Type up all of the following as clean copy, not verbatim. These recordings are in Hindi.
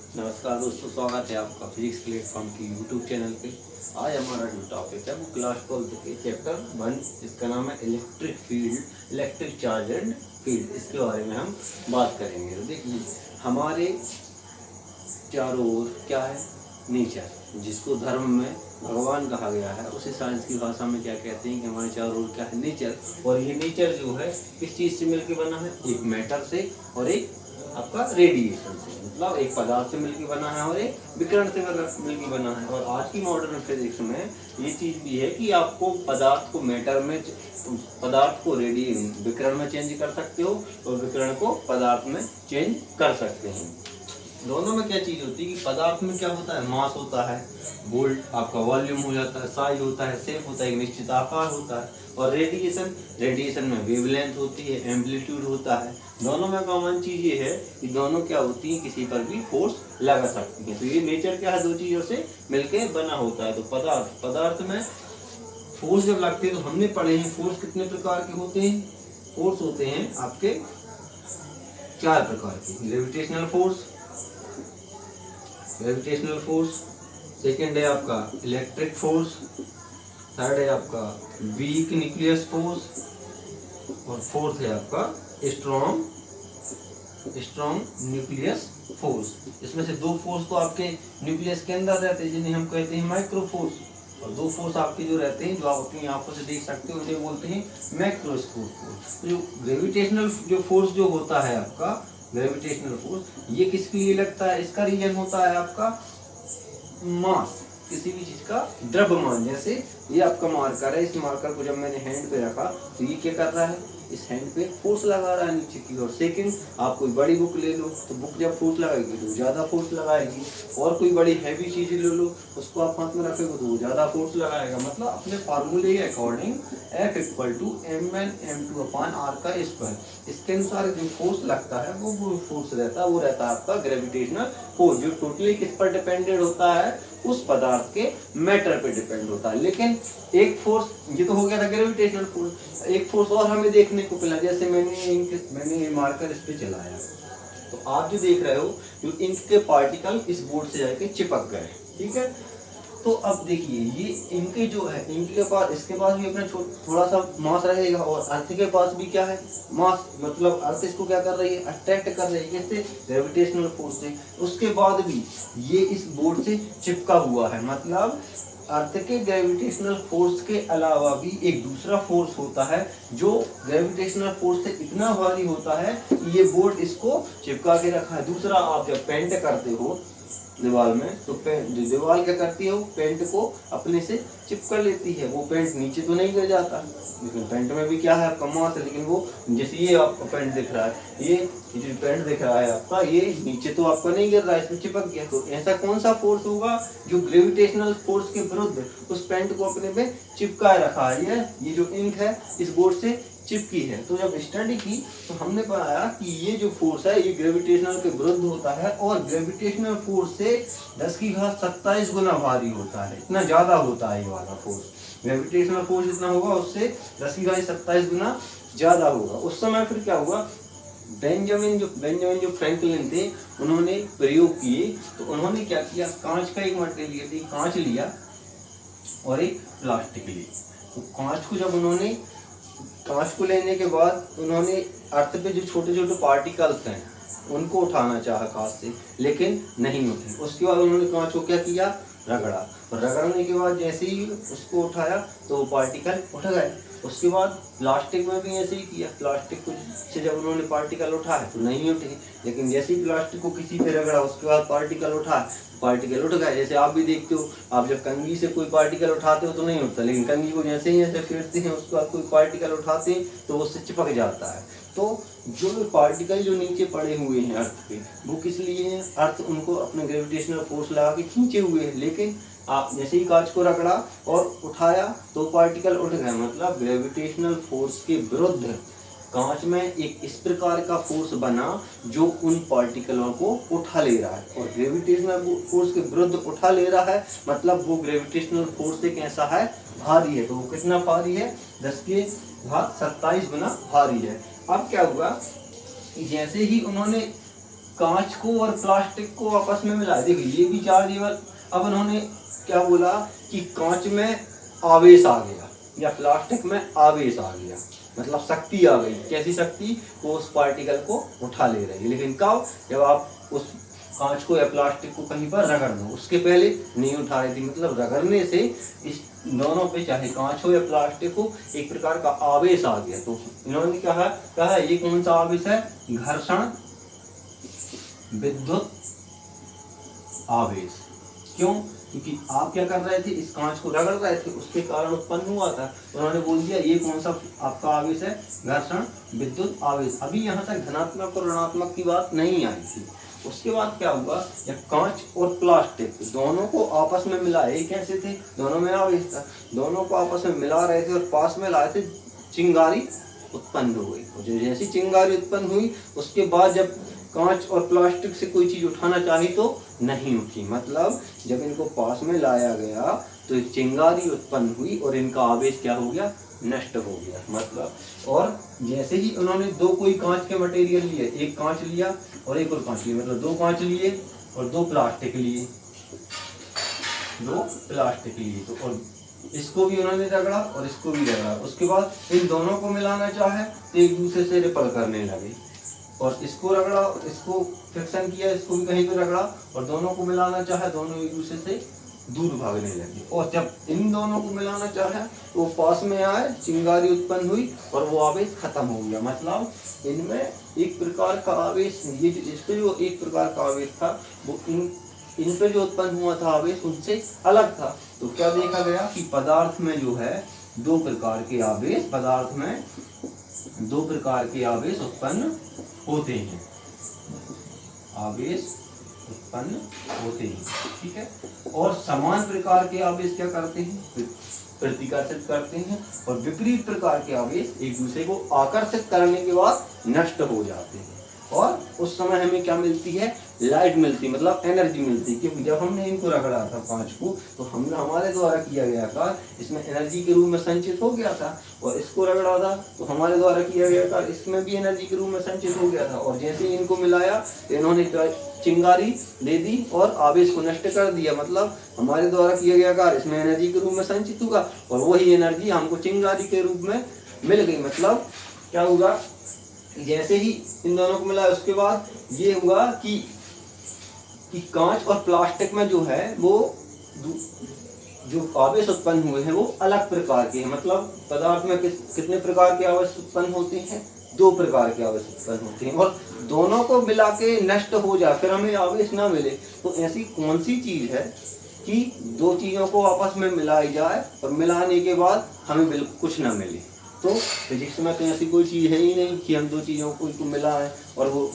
नमस्कार दोस्तों, स्वागत है आपका फिजिक्स प्लेटफॉर्म की यूट्यूब चैनल पे। आज हमारा जो टॉपिक है वो क्लास 12 के चैप्टर 1, इसका नाम है electric field, electric charge and field. इसके बारे में हम बात करेंगे। तो देखिए, हमारे चारों ओर क्या है? नेचर, जिसको धर्म में भगवान कहा गया है, उसे साइंस की भाषा में क्या कहते हैं कि हमारे चारों ओर क्या है? नेचर। और ये नेचर जो है किस चीज़ से मिलकर बना है? एक मैटर से और एक आपका रेडिएशन से, मतलब एक पदार्थ से मिलकर बना है और एक विकिरण से मिलकर बना है। और आज की मॉडर्न फिजिक्स में ये चीज़ भी है कि आपको पदार्थ को मैटर में, पदार्थ को विकिरण में चेंज कर सकते हो और विकिरण को पदार्थ में चेंज कर सकते हैं। दोनों में क्या चीज़ होती है कि पदार्थ में क्या होता है? मास होता है, वोल्ट आपका वॉल्यूम हो जाता है, साइज होता है, शेप होता है, एक निश्चित आकार होता है। और रेडिएशन में वेवलेंथ होती है, एम्पलीट्यूड होता है। दोनों में कॉमन चीज़ ये है कि दोनों क्या होती हैं? किसी पर भी फोर्स लगा सकती हैं। तो ये नेचर क्या है? दो चीज़ों से मिलके बना होता है। तो पदार्थ में फोर्स जब लगते हैं, तो हमने पढ़े हैं फोर्स कितने प्रकार के होते हैं? फोर्स होते हैं आपके 4 प्रकार के। ग्रेविटेशनल फोर्स, सेकेंड है आपका इलेक्ट्रिक फोर्स, थर्ड है आपका वीक न्यूक्लियस फोर्स और फोर्थ है आपका स्ट्रॉन्ग न्यूक्लियस फोर्स। इसमें से 2 फोर्स तो आपके न्यूक्लियस के अंदर रहते हैं, जिन्हें हम कहते हैं माइक्रो फोर्स, और 2 फोर्स आपके जो रहते हैं, जो आप अपनी आंखों से देख सकते हो, उन्हें बोलते हैं मैक्रोस्कोप फोर्स। तो जो ग्रेविटेशनल जो फोर्स जो होता है आपका, ग्रेविटेशनल फोर्स, ये किसके लिए लगता है? इसका रीजन होता है आपका मास, किसी भी चीज का द्रव्यमान। जैसे ये आपका मार्कर है, इस मार्कर को जब मैंने हैंड पे रखा तो ये क्या कर रहा है? इस हैंड पे फोर्स लगा रहा है नीचे की ओर। सेकंड, आप कोई बड़ी बुक ले लो तो बुक जब फोर्स लगाएगी तो ज़्यादा फोर्स लगाएगी। और कोई बड़ी हैवी चीज़ ले लो, उसको आप हाथ में रखोगे तो वो ज़्यादा फोर्स लगाएगा। मतलब अपने फार्मूले के अकॉर्डिंग F = mn/m2/r का स्क्वायर, इसके अनुसार जो फोर्स लगता है वो फोर्स रहता है, वो रहता है आपका ग्रेविटेशनल फोर्स, जो टोटली किस पर डिपेंडेड होता है? उस पदार्थ के मैटर पे डिपेंड होता है। लेकिन एक फोर्स, ये तो हो गया था ग्रेविटेशनल फोर्स, एक फोर्स और हमें देखने को मिला। जैसे मैंने ये मार्कर इस पे चलाया, तो आप जो देख रहे हो, जो इंक के पार्टिकल इस बोर्ड से जाके चिपक गए, ठीक है। तो अब देखिए, ये इंक जो है, इंक के पास, इसके पास भी अपना थोड़ा सा मास रहेगा, और अर्थ के पास भी क्या है? मास। मतलब अर्थ इसको क्या कर रही है? अट्रैक्ट कर रही है, कैसे? ग्रेविटेशनल फोर्स से। उसके बाद भी ये इस बोर्ड से चिपका हुआ है। मतलब अर्थ के ग्रेविटेशनल फोर्स के अलावा भी एक दूसरा फोर्स होता है, जो ग्रेविटेशनल फोर्स से इतना भारी होता है कि ये बोर्ड इसको चिपका के रखा है। दूसरा, आप जब पेंट करते हो दीवार में, तो दीवार क्या करती है? वो पेंट को अपने से चिपका लेती है। वो पेंट नीचे तो नहीं गिर जाता, लेकिन पेंट में भी क्या है? आपका मास है। लेकिन वो, जैसे ये आपका पेंट दिख रहा है, ये जो पेंट दिख रहा है आपका, ये नीचे तो आपका नहीं गिर रहा है, इसमें चिपक गया। तो ऐसा कौन सा फोर्स होगा जो ग्रेविटेशनल फोर्स के विरुद्ध उस पेंट को अपने पे चिपकाए रखा है? ये जो इंक है इस बोर्ड से चिपकी है। तो जब स्टडी की तो हमने पाया कि ये जो फोर्स है ये ग्रेविटेशनल के विरुद्ध होता है, और ग्रेविटेशनल फोर्स से 10⁻27 गुना भारी होता है। इतना ज्यादा होता है ये वाला फोर्स। ग्रेविटेशनल फोर्स जितना होगा उससे 10⁻27 गुना ज्यादा होगा। उस समय फिर क्या हुआ? बेंजामिन जो फ्रैंकलिन थे, उन्होंने प्रयोग किए। तो उन्होंने क्या किया? कांच का एक मटेरियल, कांच लिया और एक प्लास्टिक ली। तो कांच को लेने के बाद उन्होंने अर्थ पे जो छोटे छोटे पार्टिकल्स हैं उनको उठाना चाहा कांच से, लेकिन नहीं उठे। उसके बाद उन्होंने कांच को क्या किया? रगड़ा, और रगड़ने के बाद जैसे ही उसको उठाया तो वो पार्टिकल उठ गए। उसके बाद प्लास्टिक में भी ऐसे ही किया। प्लास्टिक को से जब उन्होंने पार्टिकल उठाए तो नहीं उठे, लेकिन जैसे ही प्लास्टिक को किसी पे रगड़ा उसके बाद पार्टिकल उठाए, पार्टिकल उठ गए। जैसे आप भी देखते हो, आप जब कंघी से कोई पार्टिकल उठाते हो तो नहीं उठता, लेकिन कंघी को जैसे ही ऐसे फेरते हैं उसके बाद कोई पार्टिकल उठाते हैं तो उससे चिपक जाता है। तो जो पार्टिकल जो नीचे पड़े हुए हैं अर्थ पे, वो किस लिए हैं? अर्थ उनको अपने ग्रेविटेशनल फोर्स लगा के खींचे हुए हैं। लेकिन आप जैसे ही कांच को रगड़ा और उठाया तो पार्टिकल उठ गए। मतलब ग्रेविटेशनल फोर्स के विरुद्ध कांच में एक इस प्रकार का फोर्स बना जो उन पार्टिकलों को उठा ले रहा है, और ग्रेविटेशनल फोर्स के विरुद्ध उठा ले रहा है, मतलब वो ग्रेविटेशनल फोर्स से कैसा है? भारी है। तो वो कितना भारी है? 10⁻27 गुना भारी है। अब क्या हुआ? जैसे ही उन्होंने कांच को और प्लास्टिक को आपस में मिलाया। देखिए ये भी चार्जेबल। अब उन्होंने क्या बोला कि कांच में आवेश आ गया या प्लास्टिक में आवेश आ गया, मतलब शक्ति आ गई। कैसी शक्ति? वो उस पार्टिकल को उठा ले रही है। लेकिन कब? जब आप उस कांच को या प्लास्टिक को कहीं पर रगड़ दो, उसके पहले नहीं उठा रही थी। मतलब रगड़ने से इस दोनों पे, चाहे कांच हो या प्लास्टिक हो, एक प्रकार का आवेश आ गया। तो इन्होंने कहा ये कौन सा आवेश है? घर्षण विद्युत आवेश। क्यों? क्योंकि आप क्या कर रहे थे? इस कांच को रगड़ रहे थे, उसके कारण उत्पन्न हुआ था। उन्होंने बोल दिया ये कौन सा आपका आवेश है? घर्षण विद्युत आवेश। अभी यहाँ तक धनात्मक और ऋणात्मक की बात नहीं आई थी। उसके बाद क्या हुआ? जब कांच और प्लास्टिक दोनों को आपस में मिलाए, कैसे थे? दोनों में आवेश था, दोनों को आपस में मिला रहे थे और पास में लाए थे, चिंगारी उत्पन्न हो गई। और जैसी चिंगारी उत्पन्न हुई, उसके बाद जब कांच और प्लास्टिक से कोई चीज उठाना चाही तो नहीं उठी। मतलब जब इनको पास में लाया गया तो एक चिंगारी उत्पन्न हुई और इनका आवेश क्या हो गया? नष्ट हो गया। मतलब और जैसे ही उन्होंने दो कोई कांच के मटेरियल लिए, एक कांच लिया और एक और कांच लिया, मतलब दो कांच लिए और दो प्लास्टिक लिए, तो और इसको भी उन्होंने रगड़ा और इसको भी रगड़ा। उसके बाद इन दोनों को मिलाना चाहे तो एक दूसरे से रिपल करने लगे, और इसको रगड़ा, इसको फ्रिक्शन किया, इसको भी कहीं पे रगड़ा, और दोनों को मिलाना चाहे दोनों एक दूसरे से दूर भागने लगे। और जब इन दोनों को मिलाना चाहे तो पास में आए, चिंगारी उत्पन्न हुई और वो आवेश खत्म हो गया। मतलब इनमें एक प्रकार का आवेश, ये इसपे जो एक प्रकार का आवेश था वो इन पे जो उत्पन्न हुआ था आवेश उनसे अलग था। तो क्या देखा गया कि पदार्थ में जो है दो प्रकार के आवेश उत्पन्न होते हैं, ठीक है। और समान प्रकार के आवेश क्या करते हैं? प्रतिकर्षित करते हैं, और विपरीत प्रकार के आवेश एक दूसरे को आकर्षित करने के बाद नष्ट हो जाते हैं। और उस समय हमें क्या मिलती है? लाइट मिलती, मतलब एनर्जी मिलती। क्योंकि जब हमने इनको रगड़ा था कांच को, तो हमने हमारे द्वारा किया गया कार्य इसमें एनर्जी के रूप में संचित हो गया था, और इसको रगड़ा था तो हमारे द्वारा किया गया कार्य इसमें भी एनर्जी के रूप में संचित हो गया था। और जैसे ही इनको मिलाया तो इन्होंने चिंगारी दे दी और आवेश को नष्ट कर दिया। मतलब हमारे द्वारा किया गया कार्य इसमें एनर्जी के रूप में संचित हुआ, और वही एनर्जी हमको चिंगारी के रूप में मिल गई। मतलब क्या हुआ? जैसे ही इन दोनों को मिला, उसके बाद ये हुआ कि कांच और प्लास्टिक में जो है वो जो आवेश उत्पन्न हुए हैं वो अलग प्रकार के हैं। मतलब पदार्थ में कितने प्रकार के आवेश उत्पन्न होते हैं? दो प्रकार के आवेश उत्पन्न होते हैं, और दोनों को मिला के नष्ट हो जाए, फिर हमें आवेश ना मिले। तो ऐसी कौन सी चीज है कि दो चीजों को आपस में मिलाई जाए और मिलाने के बाद हमें बिल्कुल कुछ ना मिले? तो फिजिक्स में तो ऐसी कोई चीज है ही नहीं कि हम दो चीजों को मिलाएं और वो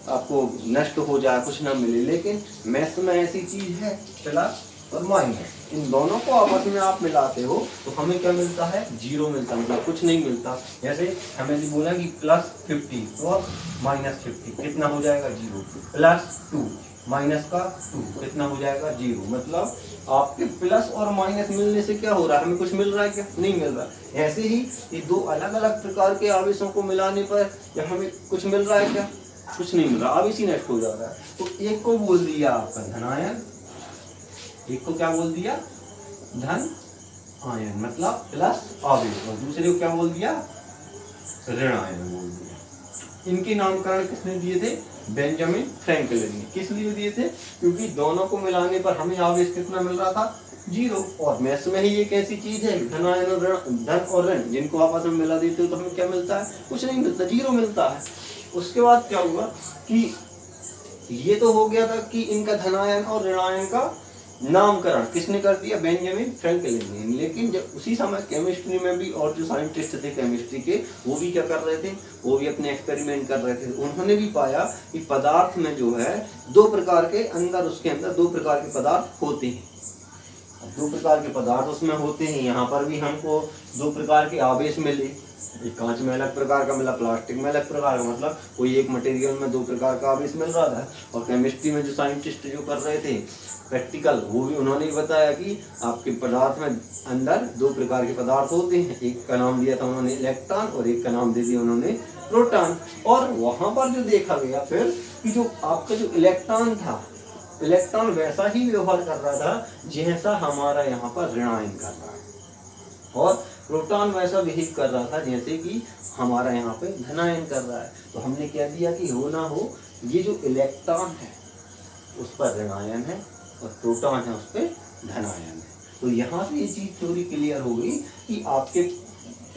आपको नष्ट हो जाए, कुछ ना मिले। लेकिन मैथ्स में ऐसी चीज है, प्लस और माइनस, इन दोनों को आपस में आप मिलाते हो तो हमें क्या मिलता है? जीरो मिलता है, मतलब कुछ नहीं मिलता। जैसे हमें बोला कि +50 और -50 कितना हो जाएगा? जीरो। +2 माइनस का 2 कितना हो जाएगा? जीरो। मतलब आपके प्लस और माइनस मिलने से क्या हो रहा है? हमें कुछ मिल रहा है क्या? नहीं मिल रहा। ऐसे ही ये दो अलग अलग प्रकार के आवेशों को मिलाने पर क्या हमें कुछ मिल रहा है क्या? कुछ नहीं मिल रहा, आवेश ही नष्ट हो जा रहा है। तो एक को बोल दिया आपका धनायन, एक को क्या बोल दिया? धन आयन, मतलब प्लस आवेश, और दूसरे को क्या बोल दिया? ऋण आयन बोल दिया। इनके नामकरण किसने दिए थे? बेंजामिन फ्रैंकलिन ने। किस लिए दिए थे? क्योंकि दोनों को मिलाने पर हमें आवेश कितना मिल रहा था? जीरो। और मैथ्स में ही एक ऐसी चीज है धन आयन और धन और ऋण, जिनको आपस में मिला देते हो तो हमें क्या मिलता है? कुछ नहीं मिलता, जीरो मिलता है। उसके बाद क्या हुआ कि ये तो हो गया था कि इनका धनायन और ऋणायन का नामकरण किसने कर दिया? बेंजामिन फ्रैंकलिन ने। लेकिन जब उसी समय केमिस्ट्री में भी और जो साइंटिस्ट थे केमिस्ट्री के, वो भी क्या कर रहे थे? वो भी अपने एक्सपेरिमेंट कर रहे थे। उन्होंने भी पाया कि पदार्थ में जो है दो प्रकार के उसके अंदर दो प्रकार के पदार्थ होते हैं। दो प्रकार के पदार्थ उसमें होते हैं। यहाँ पर भी हमको दो प्रकार के आवेश मिले, एक कांच में अलग प्रकार का मिला, प्लास्टिक में अलग प्रकार का, मतलब कोई एक मटेरियल में दो प्रकार का आवेश मिल रहा था। और केमिस्ट्री में जो साइंटिस्ट जो कर रहे थे प्रैक्टिकल, वो भी उन्होंने बताया कि आपके पदार्थ में अंदर दो प्रकार के पदार्थ होते हैं। एक का नाम दिया था उन्होंने इलेक्ट्रॉन और एक का नाम दे दिया उन्होंने प्रोटॉन। और वहां पर जो देखा गया फिर कि जो आपका जो इलेक्ट्रॉन था, इलेक्ट्रॉन वैसा ही व्यवहार कर रहा था जैसा हमारा यहाँ पर ऋणायन कर रहा है, और प्रोटॉन वैसा बिहेव कर रहा था जैसे कि हमारा यहाँ पे धनायन कर रहा है। तो हमने क्या दिया कि हो ना हो ये जो इलेक्ट्रॉन है उस पर ऋणायन है और प्रोटॉन है उस पर धनायन है। तो यहाँ से ये चीज थोड़ी क्लियर हो गई कि आपके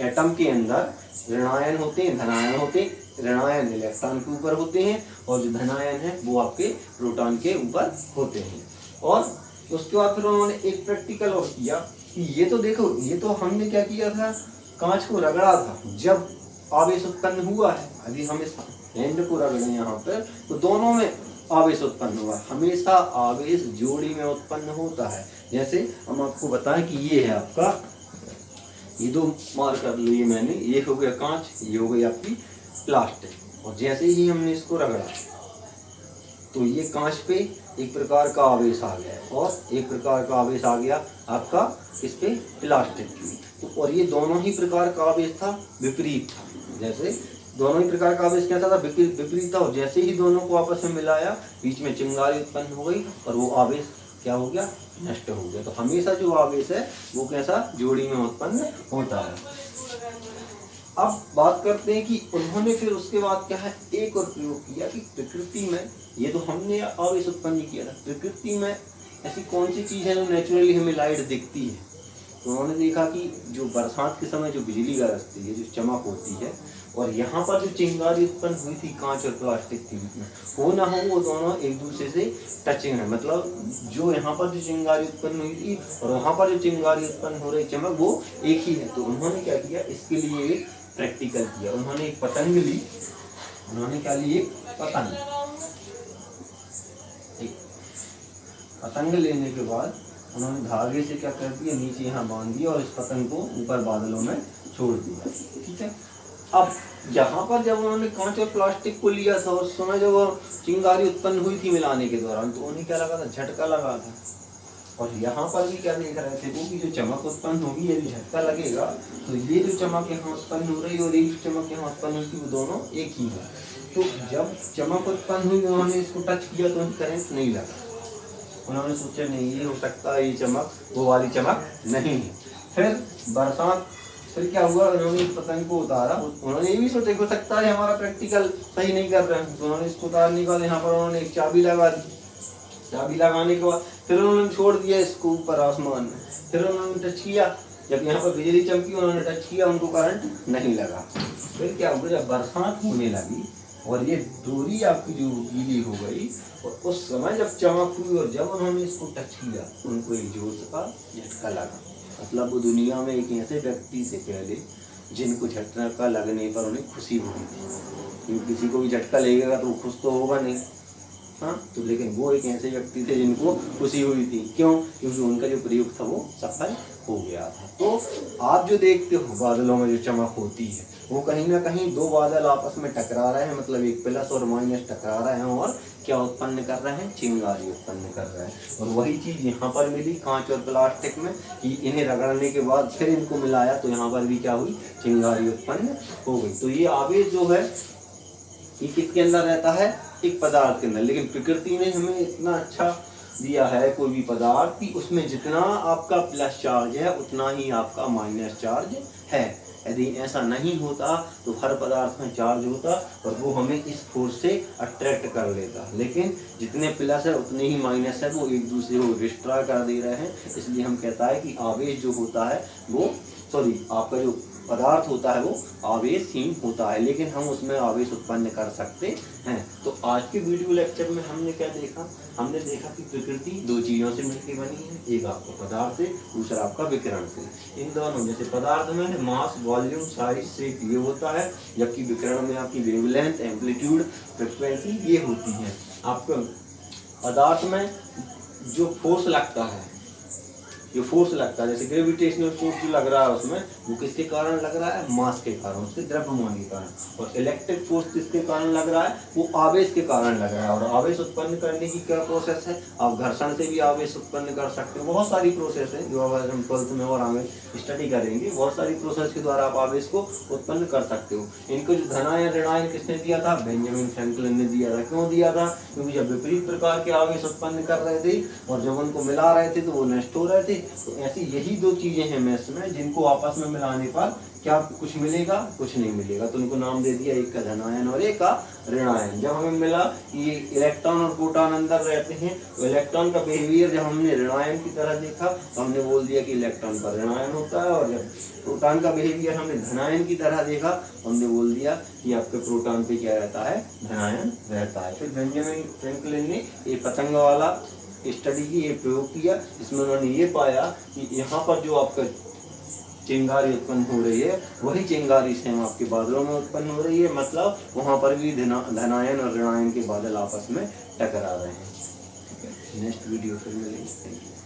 एटम के अंदर ऋणायन होते हैं, धनायन होते हैं। ऋणायन इलेक्ट्रॉन के ऊपर होते हैं और जो धनायन है वो आपके प्रोटॉन के ऊपर होते हैं। और उसके बाद फिर उन्होंने एक प्रैक्टिकल और किया कि ये तो देखो, ये तो हमने क्या किया था, कांच को रगड़ा था, जब आवेश उत्पन्न हुआ है, अभी हम इस हैंड को रगड़े यहाँ पर तो दोनों में आवेश उत्पन्न हुआ। हमेशा आवेश जोड़ी में उत्पन्न होता है। जैसे हम आपको बताएं कि ये है आपका, ये दो मार कर लिए मैंने, ये हो गया कांच, ये हो गई आपकी प्लास्टिक, और जैसे ही हमने इसको रगड़ा तो ये कांच पे एक प्रकार का आवेश आ गया और एक प्रकार का आवेश आ गया आपका इस पे प्लास्टिक की। तो और ये दोनों ही प्रकार का आवेश था विपरीत था, जैसे दोनों ही प्रकार का आवेश क्या था, विपरीत था। और जैसे ही दोनों को आपस में मिलाया बीच में चिंगारी उत्पन्न हो गई और वो आवेश क्या हो गया, नष्ट हो गया। तो हमेशा जो आवेश है वो कैसा, जोड़ी में उत्पन्न होता है। अब बात करते हैं कि उन्होंने फिर उसके बाद क्या है, एक और प्रयोग किया कि प्रकृति में, ये तो हमने आवेश उत्पन्न किया था, प्रकृति में ऐसी कौन सी चीज है जो नेचुरली हमें लाइट दिखती है। तो उन्होंने देखा कि जो बरसात के समय जो बिजली गरजती है, जो चमक होती है, और यहाँ पर जो चिंगारी उत्पन्न हुई थी कांच और प्लास्टिक के बीच में, हो ना हो वो दोनों एक दूसरे से टचिंग है, मतलब जो यहाँ पर जो चिंगारी उत्पन्न हुई थी और वहाँ पर जो चिंगारी उत्पन्न हो रही चमक वो एक ही है। तो उन्होंने क्या किया, इसके लिए एक प्रैक्टिकल किया। उन्होंने एक पतंग ली, उन्होंने क्या ली, एक पतंग लेने के बाद उन्होंने धागे से क्या कर दिया, नीचे यहाँ बांध दिया और इस पतंग को ऊपर बादलों में छोड़ दिया। ठीक है। अब यहाँ पर जब उन्होंने कांच और प्लास्टिक को लिया था उस समय जब चिंगारी उत्पन्न हुई थी मिलाने के दौरान, तो उन्हें क्या लगा था, झटका लगा था। और यहाँ पर भी क्या देख रहे थे वो कि जो चमक उत्पन्न होगी, यदि झटका लगेगा तो ये जो चमक यहाँ उत्पन्न हो रही है और ये जो चमक यहाँ उत्पन्न हुई थी वो दोनों एक ही है। तो जब चमक उत्पन्न हुई उन्होंने इसको टच किया तो करंट नहीं लगा। उन्होंने सोचा नहीं ये हो सकता है, ये चमक वो वाली चमक नहीं है। फिर बरसात, फिर क्या हुआ, उन्होंने इस पतंग को उतारा। उन्होंने ये भी सोचा हो सकता है हमारा प्रैक्टिकल सही नहीं कर रहे हैं, तो उन्होंने इसको उतारने के बाद यहाँ पर उन्होंने एक चाबी लगा दी। चाबी लगाने के बाद फिर उन्होंने छोड़ दिया इसको ऊपर आसमान में। फिर उन्होंने टच किया, जब यहाँ पर बिजली चमकी उन्होंने टच किया, उनको करंट नहीं लगा। फिर क्या हुआ, जब बरसात होने लगी और ये डोरी आपकी जो गीली हो गई, और उस समय जब चमक हुई और जब उन्होंने इसको टच किया उनको एक जोर का झटका लगा। मतलब वो दुनिया में एक ऐसे व्यक्ति से पहले जिनको झटका लगने पर उन्हें खुशी हुई थी, क्योंकि किसी को भी झटका लगेगा तो वो खुश तो होगा नहीं, हाँ। तो लेकिन वो एक ऐसे व्यक्ति थे जिनको खुशी हुई थी। क्यों? क्योंकि उनका जो प्रयोग था वो सफल हो गया था। तो आप जो देखते हो बादलों में जो चमक होती है वो कहीं ना कहीं दो बादल आपस में टकरा रहे हैं, मतलब एक प्लस और माइनस टकरा रहे हैं और क्या उत्पन्न कर रहे हैं, चिंगारी उत्पन्न कर रहे हैं। और वही चीज यहाँ पर मिली कांच और प्लास्टिक में कि इन्हें रगड़ने के बाद फिर इनको मिलाया तो यहाँ पर भी क्या हुई, चिंगारी उत्पन्न हो गई। तो ये आवेश जो है ये किसके अंदर रहता है, एक पदार्थ के अंदर। लेकिन प्रकृति ने हमें इतना अच्छा दिया है कोई भी पदार्थ कि उसमें जितना आपका प्लस चार्ज है उतना ही आपका माइनस चार्ज है। यदि ऐसा नहीं होता तो हर पदार्थ में चार्ज होता और वो हमें इस फोर्स से अट्रैक्ट कर लेता। लेकिन जितने प्लस है उतने ही माइनस है, वो एक दूसरे को डिस्ट्रॉय कर दे रहे हैं। इसलिए हम कहता है कि आवेश जो होता है वो आपका जो पदार्थ होता है वो आवेशहीन होता है, लेकिन हम उसमें आवेश उत्पन्न कर सकते हैं। तो आज के वीडियो लेक्चर में हमने क्या देखा, हमने देखा कि प्रकृति दो चीज़ों से मिलकर बनी है, एक आपका पदार्थ से, दूसरा आपका विकिरण से। इन दोनों जैसे पदार्थ में मास, वॉल्यूम, साइज, शेप ये होता है, जबकि विकिरण में आपकी वेवलेंथ, एम्पलीट्यूड, फ्रिक्वेंसी ये होती है। आपको पदार्थ में जो फोर्स लगता है जो फोर्स लगता है, जैसे ग्रेविटेशनल फोर्स जो लग रहा है उसमें, वो किसके कारण लग रहा है? मास के कारण, उसके द्रव्यमान के कारण। और इलेक्ट्रिक फोर्स किसके कारण लग रहा है? वो आवेश के कारण लग रहा है। और आवेश उत्पन्न करने की क्या प्रोसेस है? आप घर्षण से भी आवेश उत्पन्न कर सकते हो। बहुत सारी प्रोसेस है जो अगर हम 12th में और आगे स्टडी करेंगे, बहुत सारी प्रोसेस के द्वारा आप आवेश को उत्पन्न कर सकते हो। इनको जो धनायन ऋणायन किसने दिया था? बेंजामिन फ्रैंकलिन ने दिया था। क्यों दिया था? क्योंकि जब विपरीत प्रकार के आवेश उत्पन्न कर रहे थे और जब उनको मिला रहे थे तो वो नष्ट हो रहे थे। तो ऐसी यही दो चीजें हैं मैथ्स में, जिनको आपस में मिलाने पर क्या कुछ मिलेगा? कुछ नहीं मिलेगा। तो उनको नाम दे दिया, एक का धनायन और एक का ऋणायन। जब हमें मिला कि ये इलेक्ट्रॉन और प्रोटॉन अंदर रहते हैं, तो इलेक्ट्रॉन का बिहेवियर जब हमने ऋणायन की तरह देखा तो हमने बोल दिया कि इलेक्ट्रॉन का ऋणायन होता है, और जब प्रोटॉन का बिहेवियर हमने धनायन की तरह देखा तो हमने बोल दिया कि आपके प्रोटॉन पे क्या रहता है? धनायन रहता है। फिर बेंजामिन फ्रैंकलिन ने ये पतंग वाला स्टडी की, ये प्रयोग किया। इसमें उन्होंने ये पाया कि यहाँ पर जो आपका चिंगारी उत्पन्न हो रही है, वही चिंगारी सेम आपके बादलों में उत्पन्न हो रही है। मतलब वहां पर भी धनायन और ऋणायन के बादल आपस में टकरा रहे हैं। नेक्स्ट वीडियो फिर मिलेंगे।